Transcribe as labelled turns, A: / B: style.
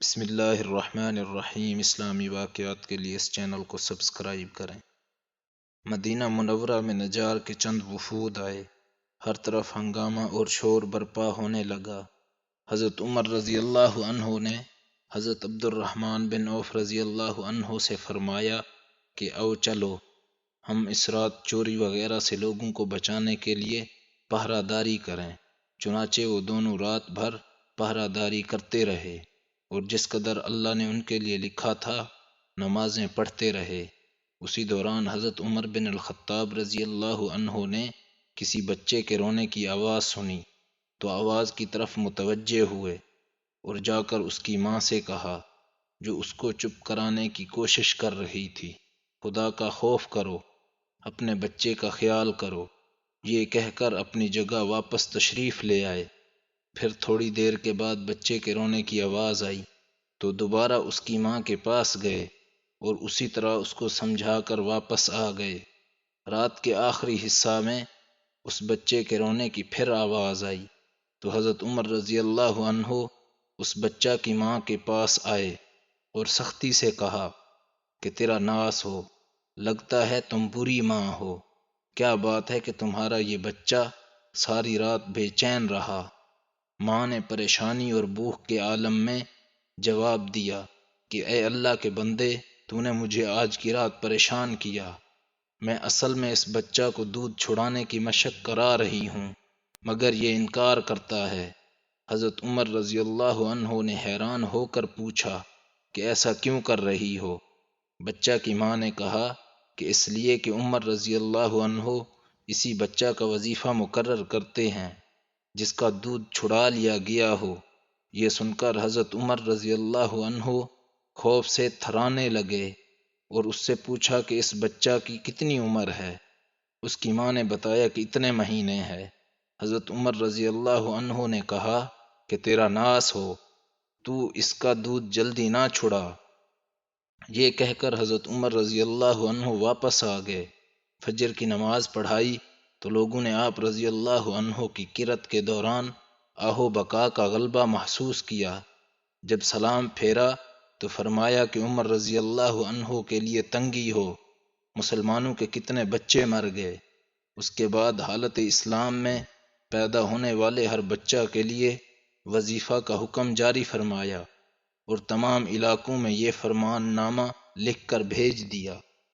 A: بسم اللہ الرحمن الرحیم۔ اسلامی واقعات کے لیے اس چینل کو سبسکرائب کریں۔ مدینہ منورہ میں نجار کے چند وفود آئے۔ ہر طرف ہنگامہ اور شور برپا ہونے لگا۔ حضرت عمر رضی اللہ عنہ نے حضرت عبد الرحمن بن عوف رضی اللہ عنہ سے فرمایا کہ او چلو، ہم اس رات چوری وغیرہ سے لوگوں کو بچانے کے لیے پہرہ داری کریں۔ چنانچہ وہ دونوں رات بھر پہرہ داری کرتے رہے اور جس قدر اللہ نے ان کے لیے لکھا تھا نمازیں پڑھتے رہے۔ اسی دوران حضرت عمر بن الخطاب رضی اللہ عنہ نے کسی بچے کے رونے کی آواز سنی تو آواز کی طرف متوجہ ہوئے اور جا کر اس کی ماں سے کہا، جو اس کو چپ کرانے کی کوشش کر رہی تھی، خدا کا خوف کرو، اپنے بچے کا خیال کرو۔ یہ کہہ کر اپنی جگہ واپس تشریف لے آئے۔ پھر تھوڑی دیر کے بعد بچے کے رونے کی آواز آئی تو دوبارہ اس کی ماں کے پاس گئے اور اسی طرح اس کو سمجھا کر واپس آ گئے۔ رات کے آخری حصہ میں اس بچے کے رونے کی پھر آواز آئی تو حضرت عمر رضی اللہ عنہ اس بچہ کی ماں کے پاس آئے اور سختی سے کہا کہ تیرا ناس ہو، لگتا ہے تم بری ماں ہو۔ کیا بات ہے کہ تمہارا یہ بچہ ساری رات بے چین رہا؟ ماں نے پریشانی اور بھوک کے عالم میں جواب دیا کہ اے اللہ کے بندے، تو نے مجھے آج کی رات پریشان کیا۔ میں اصل میں اس بچہ کو دودھ چھڑانے کی مشق کرا رہی ہوں، مگر یہ انکار کرتا ہے۔ حضرت عمر رضی اللہ عنہ نے حیران ہو کر پوچھا کہ ایسا کیوں کر رہی ہو؟ بچہ کی ماں نے کہا کہ اس لیے کہ عمر رضی اللہ عنہ اسی بچہ کا وظیفہ مقرر کرتے ہیں جس کا دودھ چھڑا لیا گیا ہو۔ یہ سن کر حضرت عمر رضی اللہ عنہ خوف سے تھرانے لگے اور اس سے پوچھا کہ اس بچہ کی کتنی عمر ہے؟ اس کی ماں نے بتایا کہ اتنے مہینے ہے۔ حضرت عمر رضی اللہ عنہ نے کہا کہ تیرا ناس ہو، تو اس کا دودھ جلدی نہ چھڑا۔ یہ کہہ کر حضرت عمر رضی اللہ عنہ واپس آ گئے۔ فجر کی نماز پڑھائی تو لوگوں نے آپ رضی اللہ عنہ کی کرت کے دوران آہو بقا کا غلبہ محسوس کیا۔ جب سلام پھیرا تو فرمایا کہ عمر رضی اللہ عنہ کے لیے تنگی ہو، مسلمانوں کے کتنے بچے مر گئے۔ اس کے بعد حالت اسلام میں پیدا ہونے والے ہر بچہ کے لیے وظیفہ کا حکم جاری فرمایا اور تمام علاقوں میں یہ فرمان نامہ لکھ کر بھیج دیا۔